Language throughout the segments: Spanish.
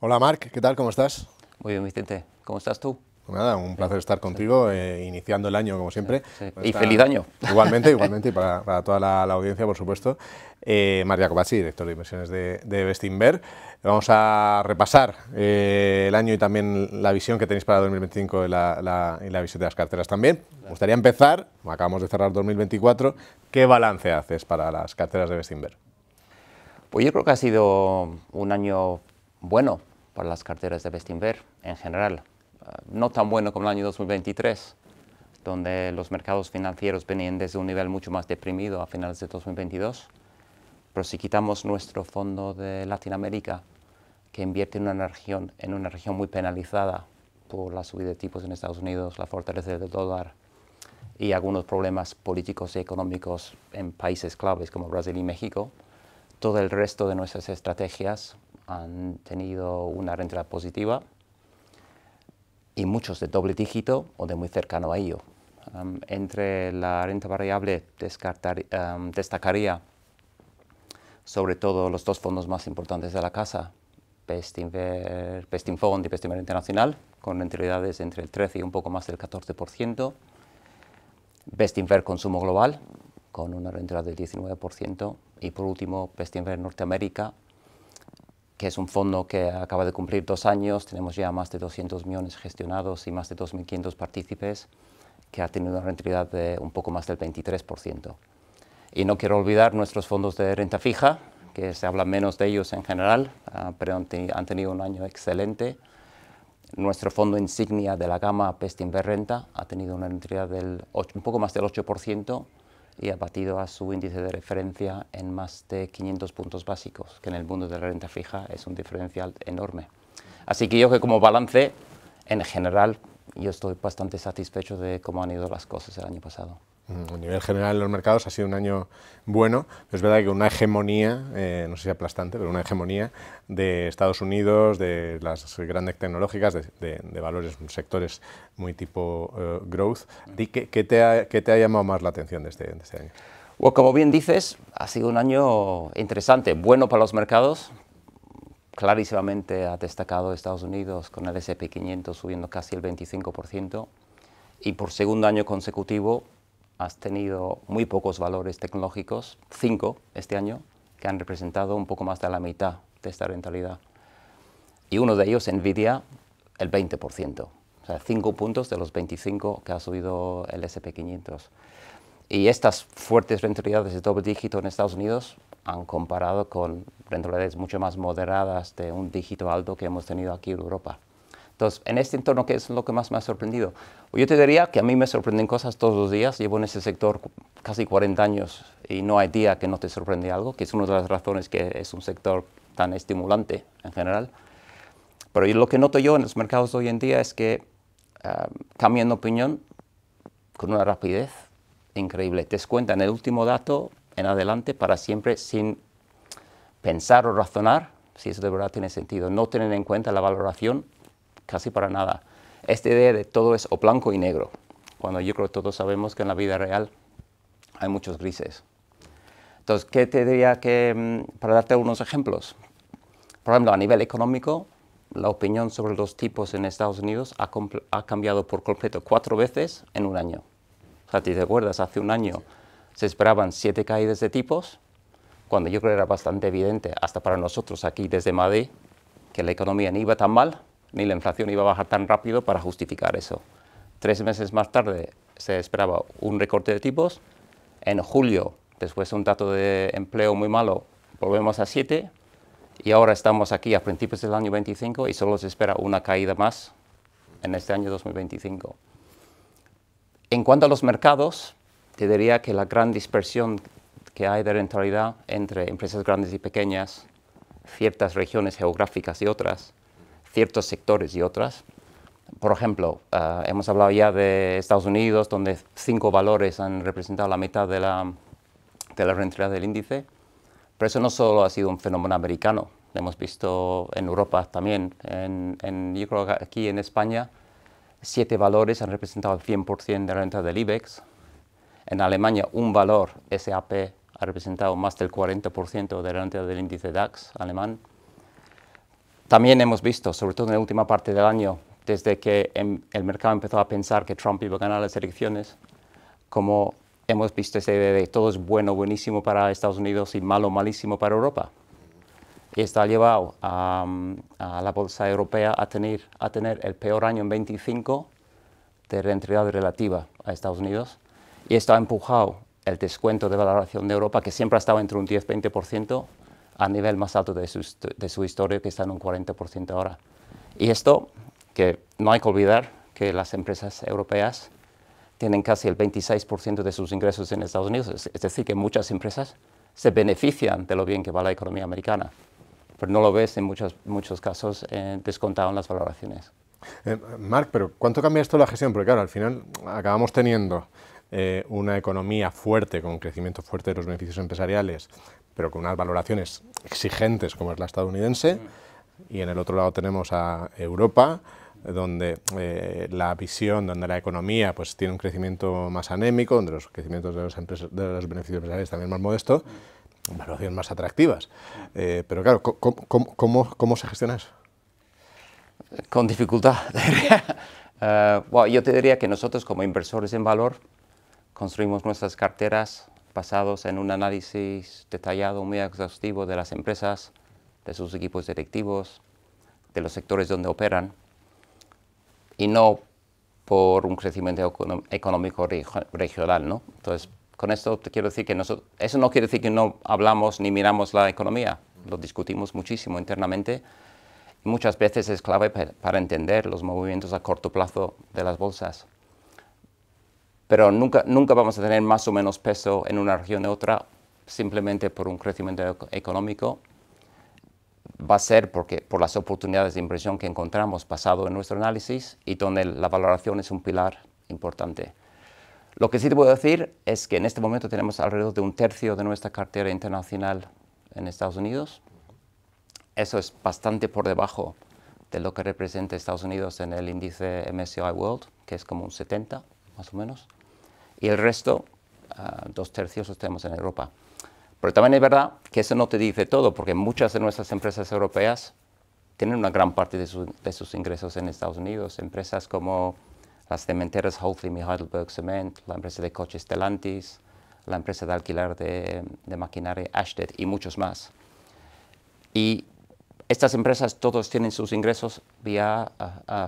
Hola Marc, ¿qué tal? ¿Cómo estás? Muy bien, Vicente. ¿Cómo estás tú? Pues nada, un placer estar contigo, iniciando el año como Sí, siempre. sí. Con Y feliz año. Igualmente, igualmente, y para toda la audiencia, por supuesto. Marc Jacobacci, director de inversiones de Bestinver. Vamos a repasar el año y también la visión que tenéis para 2025 y la visión de las carteras también. Me gustaría empezar, acabamos de cerrar 2024, ¿qué balance haces para las carteras de Bestinver? Pues yo creo que ha sido un año bueno para las carteras de Bestinver en general. No tan bueno como el año 2023, donde los mercados financieros venían desde un nivel mucho más deprimido a finales de 2022. Pero si quitamos nuestro fondo de Latinoamérica, que invierte en una región muy penalizada por la subida de tipos en Estados Unidos, la fortaleza del dólar y algunos problemas políticos y económicos en países claves como Brasil y México, todo el resto de nuestras estrategias han tenido una rentabilidad positiva y muchos de doble dígito o de muy cercano a ello. Entre la renta variable destacaría sobre todo los dos fondos más importantes de la casa, Bestinfond y Bestinver Internacional, con rentabilidades entre el 13 y un poco más del 14%. Bestinver Consumo Global, con una rentabilidad del 19%. Y por último, Bestinver Norteamérica, que es un fondo que acaba de cumplir 2 años. Tenemos ya más de 200 millones gestionados y más de 2.500 partícipes, que ha tenido una rentabilidad de un poco más del 23%. Y no quiero olvidar nuestros fondos de renta fija, que se habla menos de ellos en general, pero han tenido un año excelente. Nuestro fondo insignia de la gama Bestinver Renta ha tenido una rentabilidad un poco más del 8% y ha batido a su índice de referencia en más de 500 puntos básicos, que en el mundo de la renta fija es un diferencial enorme. Así que yo que como balance, en general, yo estoy bastante satisfecho de cómo han ido las cosas el año pasado. A nivel general en los mercados ha sido un año bueno. Es verdad que una hegemonía, no sé si aplastante, pero una hegemonía de Estados Unidos, de las grandes tecnológicas, de valores, sectores muy tipo growth. ¿Qué te ha llamado más la atención de este año? Bueno, como bien dices, ha sido un año interesante, bueno para los mercados. Clarísimamente ha destacado Estados Unidos con el S&P 500 subiendo casi el 25%. Y por segundo año consecutivo has tenido muy pocos valores tecnológicos, 5 este año, que han representado un poco más de la mitad de esta rentabilidad. Y uno de ellos, Nvidia, el 20%. O sea, 5 puntos de los 25 que ha subido el S&P 500. Y estas fuertes rentabilidades de doble dígito en Estados Unidos han comparado con rentabilidades mucho más moderadas de un dígito alto que hemos tenido aquí en Europa. Entonces, en este entorno, ¿qué es lo que más me ha sorprendido? Yo te diría que a mí me sorprenden cosas todos los días. Llevo en ese sector casi 40 años y no hay día que no te sorprende algo, que es una de las razones que es un sector tan estimulante en general. Pero lo que noto yo en los mercados de hoy en día es que cambian de opinión con una rapidez increíble. Descuentan el último dato en adelante para siempre sin pensar o razonar si eso de verdad tiene sentido. No tener en cuenta la valoración casi para nada. Esta idea de todo es o blanco y negro, cuando yo creo que todos sabemos que en la vida real hay muchos grises. Entonces, ¿qué te diría para darte algunos ejemplos? Por ejemplo, a nivel económico, la opinión sobre los tipos en Estados Unidos ha cambiado por completo 4 veces en un año. O sea, si te acuerdas, hace un año se esperaban 7 caídas de tipos, cuando yo creo que era bastante evidente, hasta para nosotros aquí desde Madrid, que la economía ni iba tan mal, ni la inflación iba a bajar tan rápido para justificar eso. 3 meses más tarde se esperaba un recorte de tipos. En julio, después de un dato de empleo muy malo, volvemos a 7. Y ahora estamos aquí a principios del año 25 y solo se espera una caída más en este año 2025. En cuanto a los mercados, te diría que la gran dispersión que hay de rentabilidad entre empresas grandes y pequeñas, ciertas regiones geográficas y otras, ciertos sectores y otras. Por ejemplo, hemos hablado ya de Estados Unidos, donde 5 valores han representado la mitad de la rentabilidad del índice, pero eso no solo ha sido un fenómeno americano, lo hemos visto en Europa también. Yo creo que aquí en España 7 valores han representado el 100% de la renta del IBEX. En Alemania un valor, SAP, ha representado más del 40% de la renta del índice DAX alemán. También hemos visto, sobre todo en la última parte del año, desde que el mercado empezó a pensar que Trump iba a ganar las elecciones, como hemos visto esa idea de todo es bueno, buenísimo para Estados Unidos y malo, malísimo para Europa. Y esto ha llevado a la bolsa europea a tener el peor año en 25 de rentabilidad relativa a Estados Unidos. Y esto ha empujado el descuento de valoración de Europa, que siempre ha estado entre un 10-20%, a nivel más alto de su historia, que está en un 40% ahora. Y esto, que no hay que olvidar que las empresas europeas tienen casi el 26% de sus ingresos en Estados Unidos, es decir, que muchas empresas se benefician de lo bien que va la economía americana, pero no lo ves en muchos casos descontado en las valoraciones. Marc, pero ¿cuánto cambia esto la gestión? Porque claro, al final acabamos teniendo una economía fuerte, con un crecimiento fuerte de los beneficios empresariales, pero con unas valoraciones exigentes como es la estadounidense, y en el otro lado tenemos a Europa, donde la visión, donde la economía pues tiene un crecimiento más anémico, donde los crecimientos de los beneficios empresariales también más modestos, valoraciones más atractivas. Pero claro, ¿cómo se gestiona eso? Con dificultad. Bueno, yo te diría que nosotros como inversores en valor construimos nuestras carteras basados en un análisis detallado, muy exhaustivo de las empresas, de sus equipos directivos, de los sectores donde operan, y no por un crecimiento económico regional, ¿no? Entonces, con esto te quiero decir que eso no quiere decir que no hablamos ni miramos la economía, lo discutimos muchísimo internamente, y muchas veces es clave para entender los movimientos a corto plazo de las bolsas. Pero nunca vamos a tener más o menos peso en una región u otra simplemente por un crecimiento económico. Va a ser por las oportunidades de inversión que encontramos basado en nuestro análisis y donde la valoración es un pilar importante. Lo que sí te puedo decir es que en este momento tenemos alrededor de un tercio de nuestra cartera internacional en Estados Unidos. Eso es bastante por debajo de lo que representa Estados Unidos en el índice MSCI World, que es como un 70, más o menos. Y el resto, 2/3, los tenemos en Europa. Pero también es verdad que eso no te dice todo, porque muchas de nuestras empresas europeas tienen una gran parte de sus ingresos en Estados Unidos. Empresas como las cementeras Holcim y Heidelberg Cement, la empresa de coches Stellantis, la empresa de alquiler de maquinaria Ashtead y muchos más. Y estas empresas todos tienen sus ingresos vía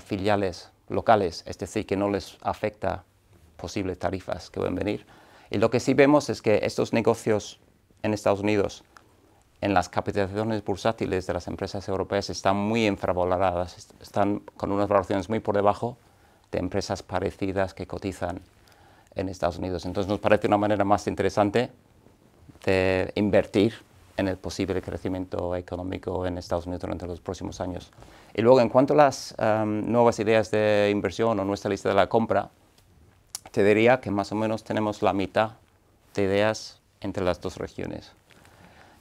filiales locales, es decir, que no les afecta posibles tarifas que pueden venir. Y lo que sí vemos es que estos negocios en Estados Unidos, en las capitalizaciones bursátiles de las empresas europeas, están muy infravaloradas, están con unas valoraciones muy por debajo de empresas parecidas que cotizan en Estados Unidos. Entonces nos parece una manera más interesante de invertir en el posible crecimiento económico en Estados Unidos durante los próximos años. Y luego, en cuanto a las nuevas ideas de inversión o nuestra lista de la compra, te diría que más o menos tenemos la mitad de ideas entre las dos regiones,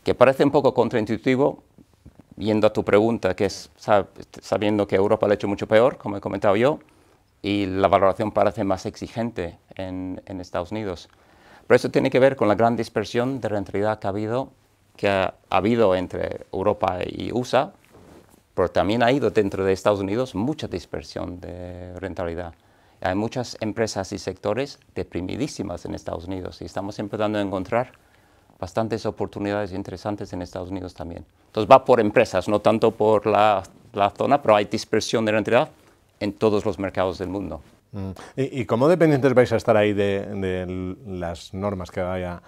que parece un poco contraintuitivo, yendo a tu pregunta, que es sabiendo que Europa lo ha hecho mucho peor, como he comentado yo, y la valoración parece más exigente en Estados Unidos. Pero eso tiene que ver con la gran dispersión de rentabilidad que ha habido entre Europa y USA, pero también ha ido dentro de Estados Unidos mucha dispersión de rentabilidad. Hay muchas empresas y sectores deprimidísimas en Estados Unidos y estamos empezando a encontrar bastantes oportunidades interesantes en Estados Unidos también. Entonces va por empresas, no tanto por la zona, pero hay dispersión de rentabilidad en todos los mercados del mundo. ¿Y cómo dependientes vais a estar ahí de las normas que vaya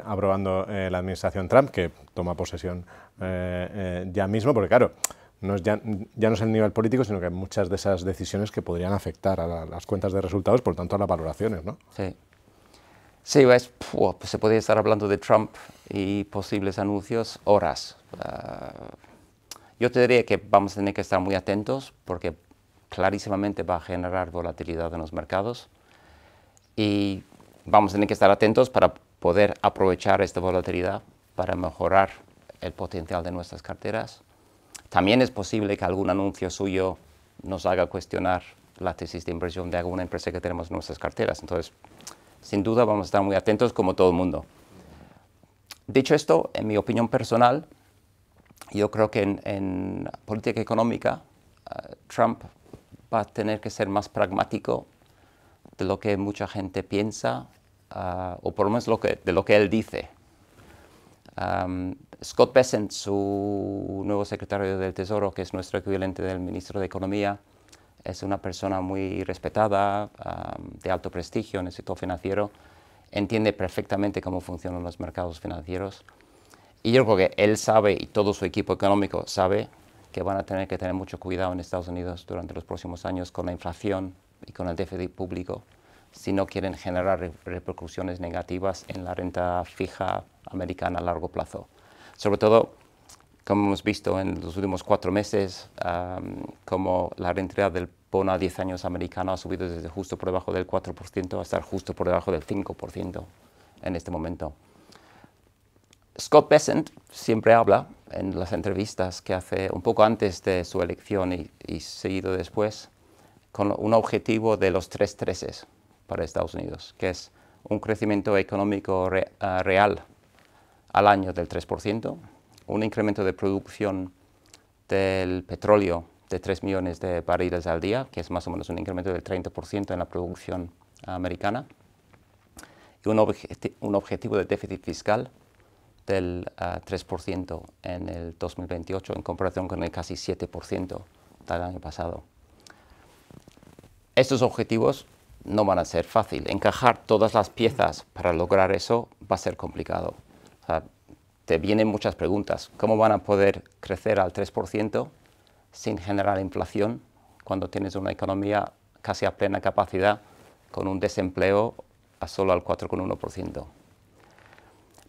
aprobando la administración Trump, que toma posesión ya mismo? Porque claro, ya no es el nivel político, sino que hay muchas de esas decisiones que podrían afectar a las cuentas de resultados, por tanto a las valoraciones, ¿no? Sí. Sí, pues se podría estar hablando de Trump y posibles anuncios horas. Yo te diría que vamos a tener que estar muy atentos porque clarísimamente va a generar volatilidad en los mercados y vamos a tener que estar atentos para poder aprovechar esta volatilidad para mejorar el potencial de nuestras carteras. También es posible que algún anuncio suyo nos haga cuestionar la tesis de inversión de alguna empresa que tenemos en nuestras carteras. Entonces, sin duda vamos a estar muy atentos como todo el mundo. Dicho esto, en mi opinión personal, yo creo que en política económica Trump va a tener que ser más pragmático de lo que mucha gente piensa, o por lo menos de lo que él dice. Scott Bessent, su nuevo secretario del Tesoro, que es nuestro equivalente del ministro de Economía, es una persona muy respetada, de alto prestigio en el sector financiero, entiende perfectamente cómo funcionan los mercados financieros. Y yo creo que él sabe, y todo su equipo económico sabe, que van a tener que tener mucho cuidado en Estados Unidos durante los próximos años con la inflación y con el déficit público, si no quieren generar repercusiones negativas en la renta fija americana a largo plazo. Sobre todo, como hemos visto en los últimos 4 meses, como la rentabilidad del bono a 10 años americano ha subido desde justo por debajo del 4% a estar justo por debajo del 5% en este momento. Scott Bessent siempre habla en las entrevistas que hace un poco antes de su elección y seguido después, con un objetivo de los 3 treses para Estados Unidos, que es un crecimiento económico real al año del 3%, un incremento de producción del petróleo de 3 millones de barriles al día, que es más o menos un incremento del 30% en la producción americana, y un objetivo de déficit fiscal del 3% en el 2028 en comparación con el casi 7% del año pasado. Estos objetivos no van a ser fáciles. Encajar todas las piezas para lograr eso va a ser complicado. O sea, te vienen muchas preguntas. ¿Cómo van a poder crecer al 3% sin generar inflación cuando tienes una economía casi a plena capacidad con un desempleo a solo al 4,1%?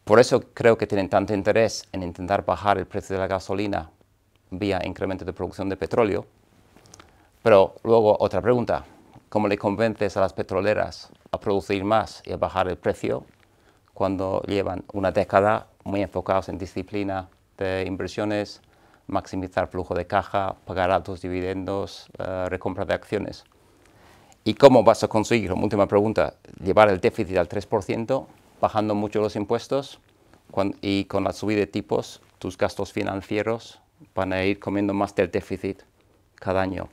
Por eso creo que tienen tanto interés en intentar bajar el precio de la gasolina vía incremento de producción de petróleo. Pero luego otra pregunta, ¿cómo le convences a las petroleras a producir más y a bajar el precio cuando llevan una década muy enfocados en disciplina de inversiones, maximizar flujo de caja, pagar altos dividendos, recompra de acciones? ¿Y cómo vas a conseguir, como última pregunta, llevar el déficit al 3%, bajando mucho los impuestos y con la subida de tipos, tus gastos financieros van a ir comiendo más del déficit cada año?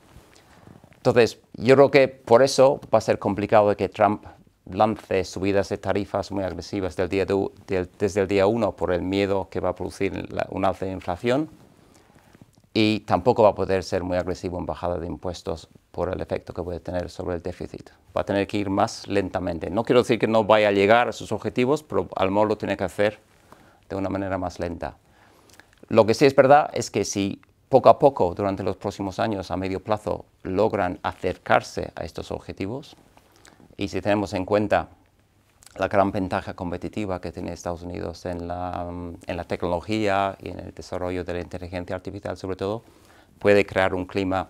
Entonces, yo creo que por eso va a ser complicado de que Trump lance subidas de tarifas muy agresivas desde el día 1 por el miedo que va a producir un alza de inflación, y tampoco va a poder ser muy agresivo en bajada de impuestos por el efecto que puede tener sobre el déficit. Va a tener que ir más lentamente. No quiero decir que no vaya a llegar a sus objetivos, pero al menos lo tiene que hacer de una manera más lenta. Lo que sí es verdad es que si poco a poco, durante los próximos años, a medio plazo, logran acercarse a estos objetivos, y si tenemos en cuenta la gran ventaja competitiva que tiene Estados Unidos en la tecnología y en el desarrollo de la inteligencia artificial, sobre todo, puede crear un clima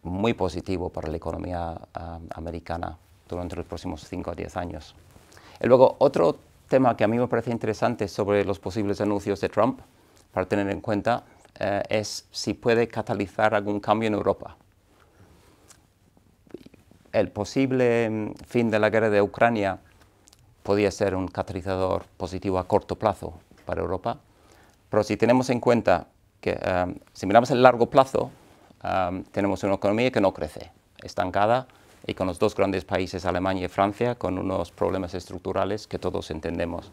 muy positivo para la economía americana durante los próximos 5 a 10 años. Y luego, otro tema que a mí me parece interesante sobre los posibles anuncios de Trump, para tener en cuenta, es si puede catalizar algún cambio en Europa. El posible fin de la guerra de Ucrania podría ser un catalizador positivo a corto plazo para Europa, pero si tenemos en cuenta que si miramos el largo plazo, tenemos una economía que no crece, estancada, y con los 2 grandes países, Alemania y Francia, con unos problemas estructurales que todos entendemos.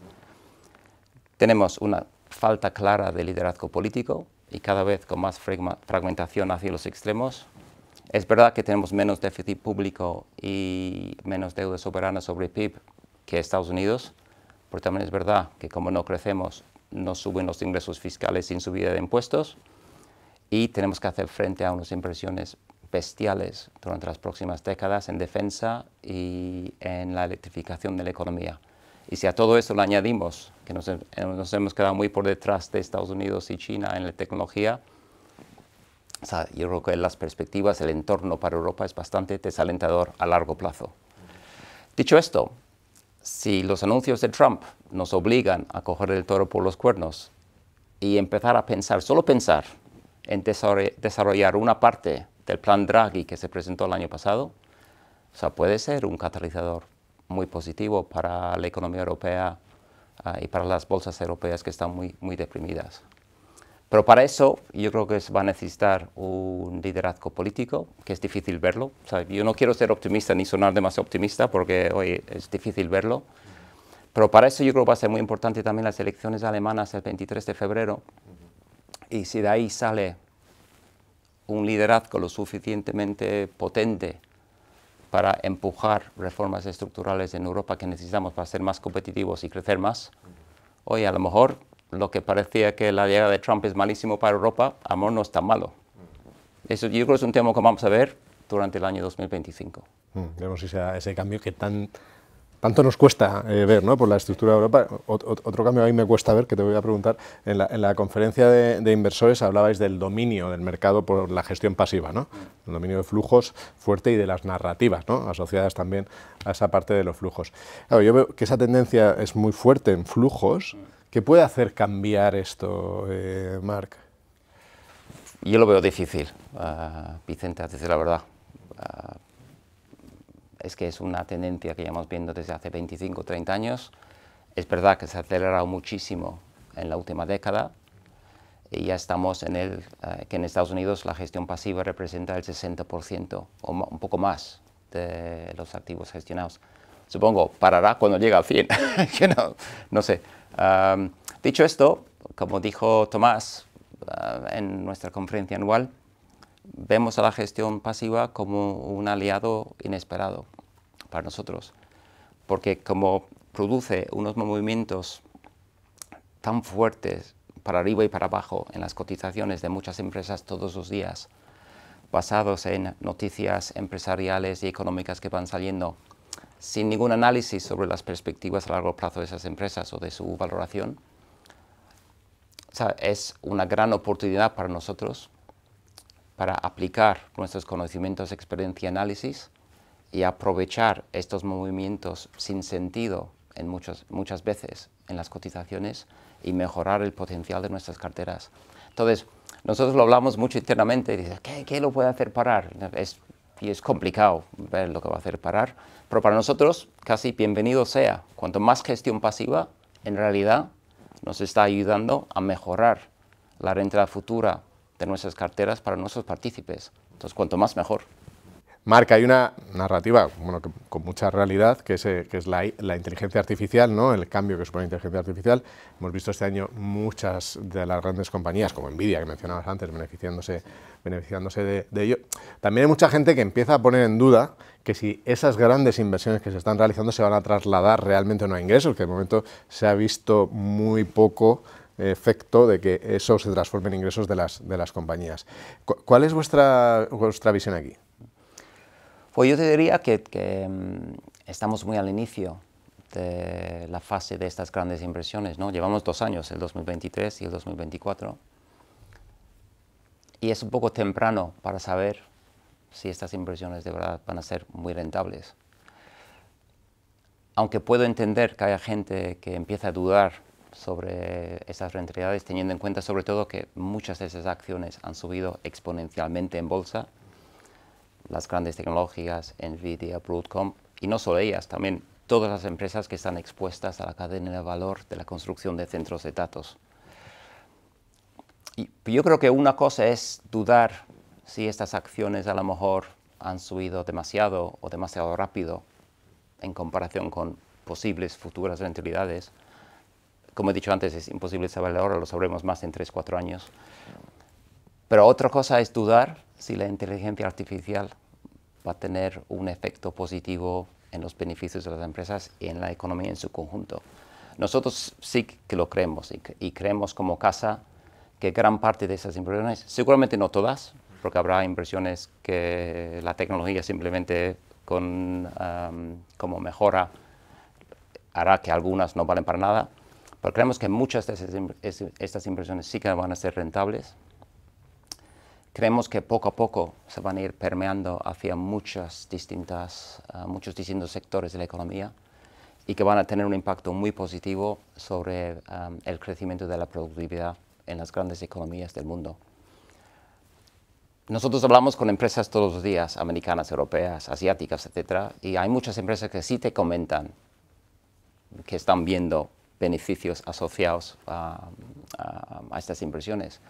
Tenemos una falta clara de liderazgo político y cada vez con más fragmentación hacia los extremos. Es verdad que tenemos menos déficit público y menos deuda soberana sobre PIB que Estados Unidos, pero también es verdad que como no crecemos, no suben los ingresos fiscales sin subida de impuestos, y tenemos que hacer frente a unas inversiones bestiales durante las próximas décadas en defensa y en la electrificación de la economía. Y si a todo eso le añadimos que nos hemos quedado muy por detrás de Estados Unidos y China en la tecnología, o sea, yo creo que las perspectivas, el entorno para Europa es bastante desalentador a largo plazo. Dicho esto, si los anuncios de Trump nos obligan a coger el toro por los cuernos y empezar a pensar, solo pensar en desarrollar una parte del plan Draghi que se presentó el año pasado, o sea, puede ser un catalizador muy positivo para la economía europea y para las bolsas europeas que están muy deprimidas. Pero para eso yo creo que se va a necesitar un liderazgo político, que es difícil verlo. O sea, yo no quiero ser optimista ni sonar demasiado optimista porque hoy es difícil verlo. Pero para eso yo creo que va a ser muy importante también las elecciones alemanas el 23 de febrero. Y si de ahí sale un liderazgo lo suficientemente potente para empujar reformas estructurales en Europa que necesitamos para ser más competitivos y crecer más, hoy a lo mejor lo que parecía que la llegada de Trump es malísimo para Europa, a lo mejor no es tan malo. Eso yo creo que es un tema que vamos a ver durante el año 2025. Vemos ese cambio que tanto nos cuesta ver, ¿no? Por la estructura de Europa. Otro cambio a mí me cuesta ver, que te voy a preguntar, en la conferencia de inversores hablabais del dominio del mercado por la gestión pasiva, ¿no? El dominio de flujos fuerte y de las narrativas, ¿no? Asociadas también a esa parte de los flujos. Claro, yo veo que esa tendencia es muy fuerte en flujos. ¿Qué puede hacer cambiar esto, Marc? Yo lo veo difícil, Vicente, a decir la verdad. Es que es una tendencia que llevamos viendo desde hace 25 o 30 años. Es verdad que se ha acelerado muchísimo en la última década y ya estamos que en Estados Unidos la gestión pasiva representa el 60% o un poco más de los activos gestionados. Supongo, parará cuando llega al 100, no sé. Dicho esto, como dijo Tomás en nuestra conferencia anual, vemos a la gestión pasiva como un aliado inesperado para nosotros, porque como produce unos movimientos tan fuertes para arriba y para abajo en las cotizaciones de muchas empresas todos los días, basados en noticias empresariales y económicas que van saliendo, sin ningún análisis sobre las perspectivas a largo plazo de esas empresas o de su valoración. O sea, es una gran oportunidad para nosotros para aplicar nuestros conocimientos, experiencia y análisis y aprovechar estos movimientos sin sentido en muchas veces en las cotizaciones y mejorar el potencial de nuestras carteras. Entonces, nosotros lo hablamos mucho internamente y dices, ¿qué lo puede hacer parar? Y es complicado ver lo que va a hacer parar, pero para nosotros casi bienvenido sea. Cuanto más gestión pasiva, en realidad nos está ayudando a mejorar la renta futura de nuestras carteras para nuestros partícipes. Entonces, cuanto más, mejor. Marc, hay una narrativa con mucha realidad, que es la inteligencia artificial, ¿no? El cambio que supone la inteligencia artificial. Hemos visto este año muchas de las grandes compañías, como Nvidia, que mencionabas antes, beneficiándose de ello. También hay mucha gente que empieza a poner en duda que si esas grandes inversiones que se están realizando se van a trasladar realmente o no a ingresos, que de momento se ha visto muy poco efecto de que eso se transforme en ingresos de las compañías. ¿Cuál es vuestra visión aquí? Pues yo te diría que estamos muy al inicio de la fase de estas grandes inversiones, ¿no? Llevamos 2 años, el 2023 y el 2024, y es un poco temprano para saber si estas inversiones de verdad van a ser muy rentables. Aunque puedo entender que haya gente que empieza a dudar sobre esas rentabilidades, teniendo en cuenta sobre todo que muchas de esas acciones han subido exponencialmente en bolsa, las grandes tecnológicas, Nvidia, Broadcom, y no solo ellas, también todas las empresas que están expuestas a la cadena de valor de la construcción de centros de datos. Y yo creo que una cosa es dudar si estas acciones a lo mejor han subido demasiado o demasiado rápido en comparación con posibles futuras rentabilidades. Como he dicho antes, es imposible saberlo ahora, lo sabremos más en 3-4 años. Pero otra cosa es dudar si la inteligencia artificial va a tener un efecto positivo en los beneficios de las empresas y en la economía en su conjunto. Nosotros sí que lo creemos y creemos como casa que gran parte de esas inversiones, seguramente no todas, porque habrá inversiones que la tecnología simplemente como mejora hará que algunas no valen para nada, pero creemos que muchas de estas inversiones sí que van a ser rentables. Creemos que poco a poco se van a ir permeando hacia muchos distintos sectores de la economía y que van a tener un impacto muy positivo sobre el crecimiento de la productividad en las grandes economías del mundo. Nosotros hablamos con empresas todos los días, americanas, europeas, asiáticas, etc. Y hay muchas empresas que sí te comentan que están viendo beneficios asociados a estas inversiones.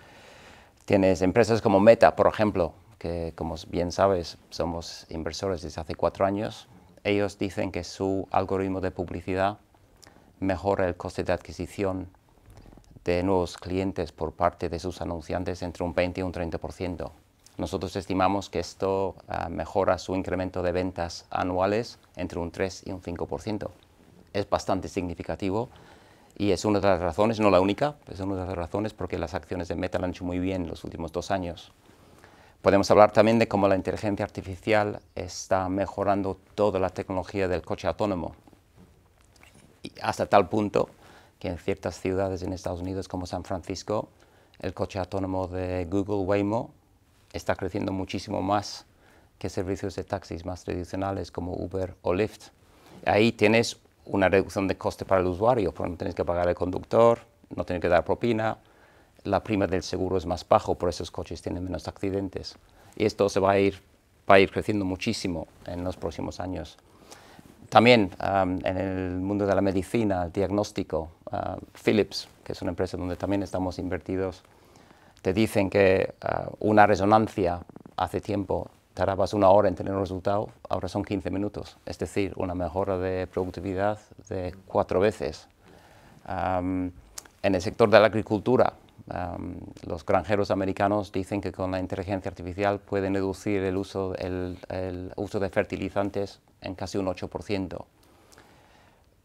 Tienes empresas como Meta, por ejemplo, que como bien sabes, somos inversores desde hace 4 años. Ellos dicen que su algoritmo de publicidad mejora el coste de adquisición de nuevos clientes por parte de sus anunciantes entre un 20 y un 30%. Nosotros estimamos que esto mejora su incremento de ventas anuales entre un 3 y un 5%. Es bastante significativo y es una de las razones, no la única, es una de las razones porque las acciones de Meta lo han hecho muy bien en los últimos 2 años. Podemos hablar también de cómo la inteligencia artificial está mejorando toda la tecnología del coche autónomo, y hasta tal punto que en ciertas ciudades en Estados Unidos como San Francisco, el coche autónomo de Google Waymo está creciendo muchísimo más que servicios de taxis más tradicionales como Uber o Lyft. Ahí tienes una reducción de coste para el usuario, porque no tienes que pagar al conductor, no tienes que dar propina, la prima del seguro es más bajo, por eso esos coches tienen menos accidentes. Y esto se va a ir creciendo muchísimo en los próximos años. También en el mundo de la medicina, el diagnóstico, Philips, que es una empresa donde también estamos invertidos, te dicen que una resonancia hace tiempo tardabas 1 hora en tener un resultado, ahora son 15 minutos, es decir, una mejora de productividad de 4 veces. En el sector de la agricultura, los granjeros americanos dicen que con la inteligencia artificial pueden reducir el uso de fertilizantes en casi un 8%.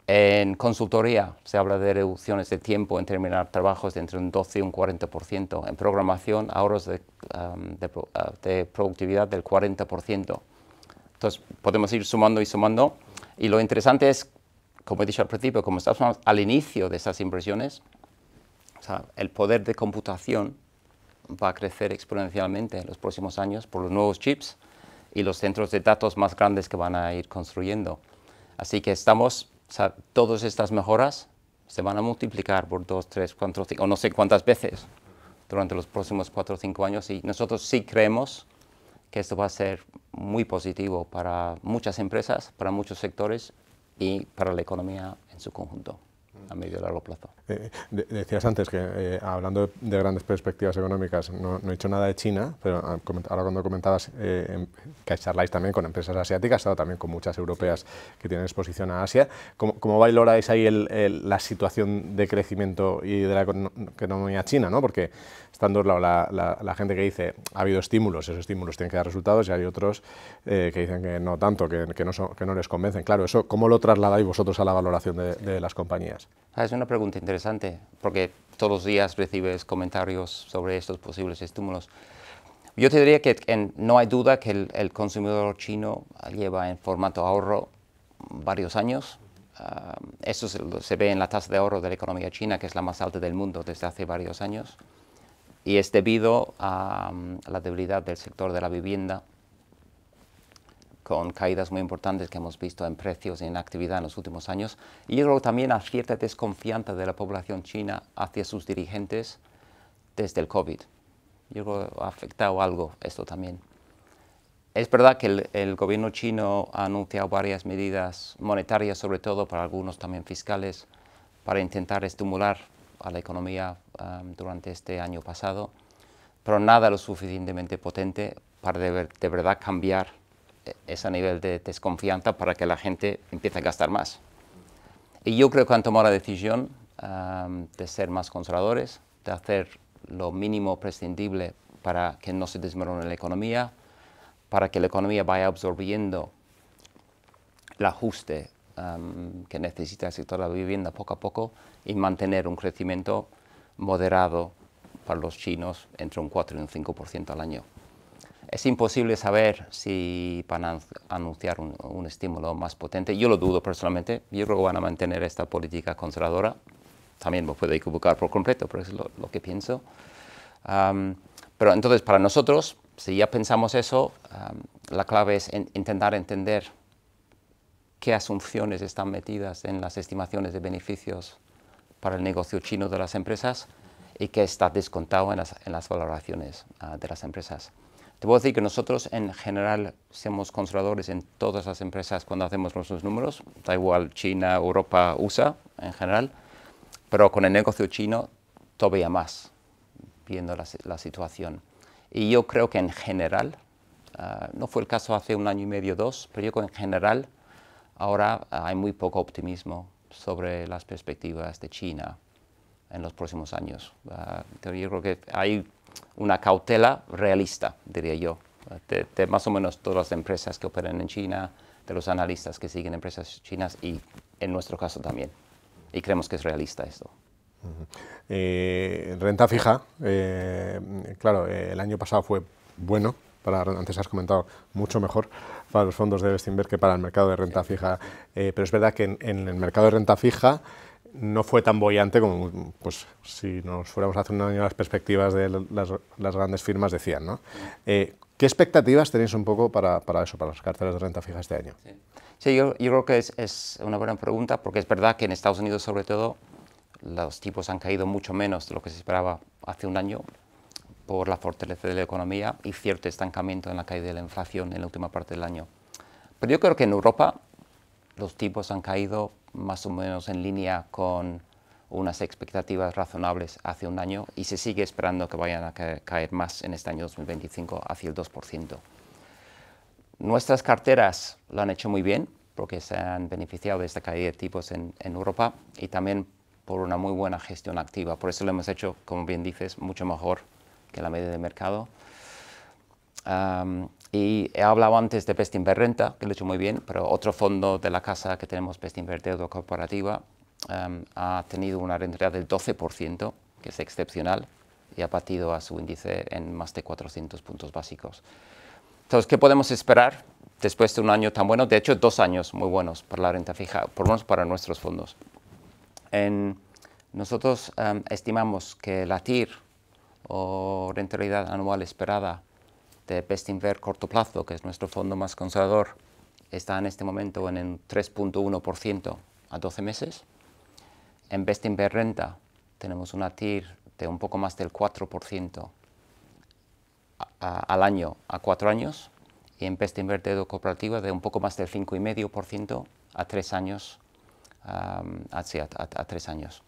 En consultoría se habla de reducciones de tiempo en terminar trabajos de entre un 12 y un 40%. En programación, ahorros de productividad del 40%. Entonces, podemos ir sumando y sumando. Y lo interesante es, como he dicho al principio, como estamos al inicio de estas inversiones, o sea, el poder de computación va a crecer exponencialmente en los próximos años por los nuevos chips y los centros de datos más grandes que van a ir construyendo. Así que todas estas mejoras se van a multiplicar por 2, 3, 4, 5, o no sé cuántas veces durante los próximos 4 o 5 años. Y nosotros sí creemos que esto va a ser muy positivo para muchas empresas, para muchos sectores y para la economía en su conjunto a medio y largo plazo. Decías antes que, hablando de grandes perspectivas económicas, no he dicho nada de China, pero ahora cuando comentabas que charláis también con empresas asiáticas, también con muchas europeas que tienen exposición a Asia, ¿cómo valoráis ahí la situación de crecimiento y de la economía china, ¿no? Porque están dos lados la gente que dice ha habido estímulos, esos estímulos tienen que dar resultados, y hay otros que dicen que no tanto, que no les convencen. Claro, eso, ¿cómo lo trasladáis vosotros a la valoración de las compañías? Es una pregunta interesante, porque todos los días recibes comentarios sobre estos posibles estímulos. Yo te diría que no hay duda que el consumidor chino lleva en formato ahorro varios años. Eso se ve en la tasa de ahorro de la economía china, que es la más alta del mundo desde hace varios años. Y es debido a la debilidad del sector de la vivienda, con caídas muy importantes que hemos visto en precios y en actividad en los últimos años. Y yo creo también a cierta desconfianza de la población china hacia sus dirigentes desde el COVID. Yo creo que ha afectado algo esto también. Es verdad que el gobierno chino ha anunciado varias medidas monetarias, sobre todo para algunos también fiscales, para intentar estimular a la economía durante este año pasado, pero nada lo suficientemente potente para de verdad cambiar ese nivel de desconfianza para que la gente empiece a gastar más. Y yo creo que han tomado la decisión de ser más conservadores, de hacer lo mínimo prescindible para que no se desmorone la economía, para que la economía vaya absorbiendo el ajuste que necesita el sector de la vivienda poco a poco y mantener un crecimiento moderado para los chinos entre un 4 y un 5% al año. Es imposible saber si van a anunciar un estímulo más potente. Yo lo dudo personalmente. Yo creo que van a mantener esta política conservadora. También me puedo equivocar por completo, pero es lo que pienso. Pero entonces, para nosotros, si ya pensamos eso, la clave es intentar entender qué asunciones están metidas en las estimaciones de beneficios para el negocio chino de las empresas y qué está descontado en las valoraciones de las empresas. Te puedo decir que nosotros en general somos conservadores en todas las empresas cuando hacemos nuestros números, da igual China, Europa, USA en general, pero con el negocio chino todavía más, viendo la situación. Y yo creo que en general, no fue el caso hace un año y medio, 2, pero yo creo que en general ahora hay muy poco optimismo sobre las perspectivas de China en los próximos años. Yo creo que hay una cautela realista, diría yo, de más o menos todas las empresas que operan en China, de los analistas que siguen empresas chinas y en nuestro caso también. Y creemos que es realista esto. Renta fija, claro, el año pasado fue bueno, antes has comentado, mucho mejor para los fondos de Bestinver que para el mercado de renta fija, pero es verdad que en el mercado de renta fija no fue tan boyante como pues, si nos fuéramos hace un año las perspectivas de las grandes firmas decían, ¿no? ¿Qué expectativas tenéis un poco para eso, para las carteras de renta fija este año? Sí, yo creo que es una buena pregunta, porque es verdad que en Estados Unidos, sobre todo, los tipos han caído mucho menos de lo que se esperaba hace un año por la fortaleza de la economía y cierto estancamiento en la caída de la inflación en la última parte del año. Pero yo creo que en Europa los tipos han caído más o menos en línea con unas expectativas razonables hace un año y se sigue esperando que vayan a caer más en este año 2025 hacia el 2%. Nuestras carteras lo han hecho muy bien porque se han beneficiado de esta caída de tipos en Europa y también por una muy buena gestión activa. Por eso lo hemos hecho, como bien dices, mucho mejor que la media de mercado. Y he hablado antes de Bestinver Renta, que lo he hecho muy bien, pero otro fondo de la casa que tenemos, Bestinver Deuda Corporativa, ha tenido una rentabilidad del 12%, que es excepcional, y ha batido a su índice en más de 400 puntos básicos. Entonces, ¿qué podemos esperar después de un año tan bueno? De hecho, 2 años muy buenos para la renta fija, por lo menos para nuestros fondos. Nosotros estimamos que la TIR, o rentabilidad anual esperada, de Bestinver corto plazo, que es nuestro fondo más conservador, está en este momento en el 3.1% a 12 meses. En Bestinver Renta tenemos una TIR de un poco más del 4% al año a 4 años, y en Bestinver Deuda Corporativa de un poco más del 5,5% a 3 años. A 3 años.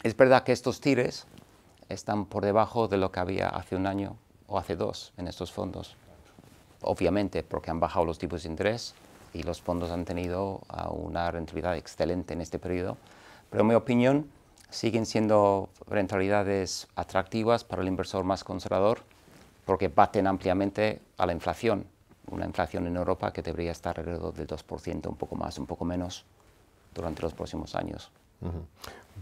Es verdad que estos TIRs están por debajo de lo que había hace un año o hace 2 en estos fondos, obviamente porque han bajado los tipos de interés y los fondos han tenido una rentabilidad excelente en este periodo, pero en mi opinión siguen siendo rentabilidades atractivas para el inversor más conservador porque baten ampliamente a la inflación, una inflación en Europa que debería estar alrededor del 2%, un poco más, un poco menos, durante los próximos años.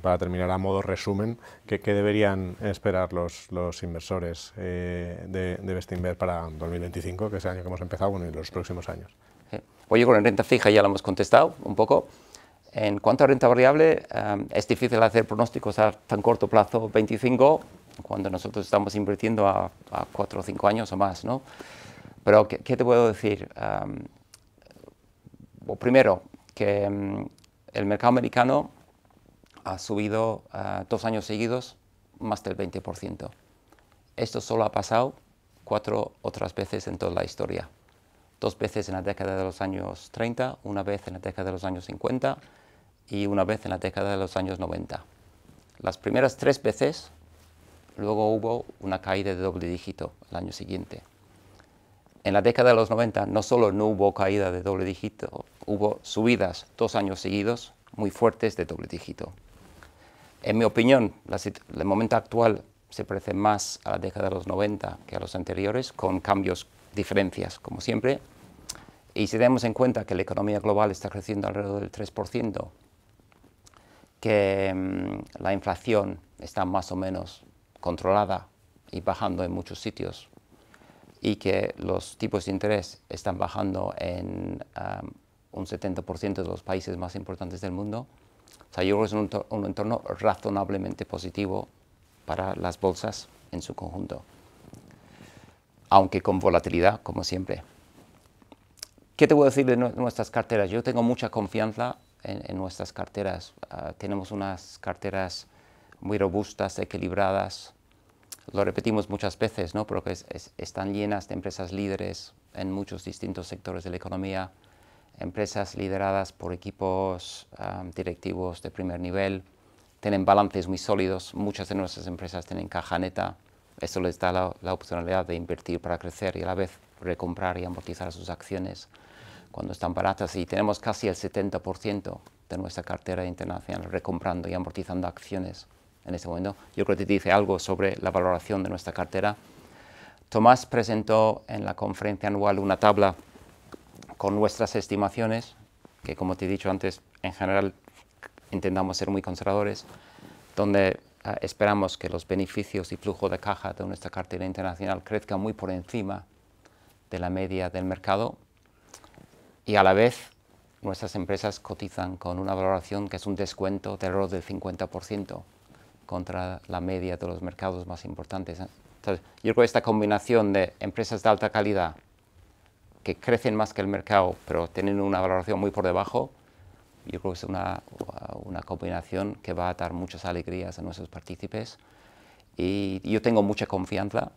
Para terminar, a modo resumen, ¿qué deberían esperar los inversores de Bestinver para 2025, que es el año que hemos empezado, bueno, y los próximos años? Oye, con la renta fija ya lo hemos contestado un poco. En cuanto a renta variable, es difícil hacer pronósticos a tan corto plazo, 25, cuando nosotros estamos invirtiendo a 4 o 5 años o más, ¿no? Pero, ¿qué te puedo decir? Primero, que el mercado americano ha subido 2 años seguidos más del 20%. Esto solo ha pasado 4 otras veces en toda la historia. 2 veces en la década de los años 30, una vez en la década de los años 50 y una vez en la década de los años 90. Las primeras 3 veces, luego hubo una caída de doble dígito el año siguiente. En la década de los 90 no solo no hubo caída de doble dígito, hubo subidas 2 años seguidos muy fuertes de doble dígito. En mi opinión, el momento actual se parece más a la década de los 90 que a los anteriores, con cambios, diferencias, como siempre. Y si tenemos en cuenta que la economía global está creciendo alrededor del 3%, que la inflación está más o menos controlada y bajando en muchos sitios, y que los tipos de interés están bajando en un 70% de los países más importantes del mundo, o sea, yo creo que es un entorno razonablemente positivo para las bolsas en su conjunto, aunque con volatilidad, como siempre. ¿Qué te voy a decir de nuestras carteras? Yo tengo mucha confianza en nuestras carteras. Tenemos unas carteras muy robustas, equilibradas. Lo repetimos muchas veces, ¿no? Pero que están llenas de empresas líderes en muchos distintos sectores de la economía, empresas lideradas por equipos directivos de primer nivel, tienen balances muy sólidos, muchas de nuestras empresas tienen caja neta, esto les da la opcionalidad de invertir para crecer y a la vez recomprar y amortizar sus acciones cuando están baratas, y tenemos casi el 70% de nuestra cartera internacional recomprando y amortizando acciones en este momento. Yo creo que te dice algo sobre la valoración de nuestra cartera. Tomás presentó en la conferencia anual una tabla con nuestras estimaciones, que como te he dicho antes, en general intentamos ser muy conservadores, donde esperamos que los beneficios y flujo de caja de nuestra cartera internacional crezcan muy por encima de la media del mercado, y a la vez nuestras empresas cotizan con una valoración que es un descuento de alrededor del 50% contra la media de los mercados más importantes. Entonces, yo creo que esta combinación de empresas de alta calidad que crecen más que el mercado, pero tienen una valoración muy por debajo, yo creo que es una combinación que va a dar muchas alegrías a nuestros partícipes, y yo tengo mucha confianza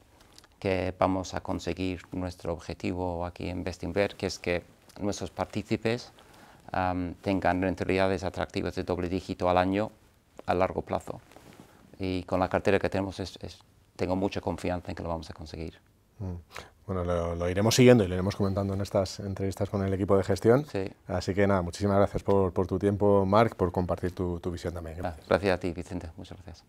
que vamos a conseguir nuestro objetivo aquí en Bestinver, que es que nuestros partícipes tengan rentabilidades atractivas de doble dígito al año a largo plazo. Y con la cartera que tenemos tengo mucha confianza en que lo vamos a conseguir. Bueno, lo iremos siguiendo y lo iremos comentando en estas entrevistas con el equipo de gestión. Sí. Así que nada, muchísimas gracias por tu tiempo, Marc, por compartir tu visión también. Gracias a ti, Vicente. Muchas gracias.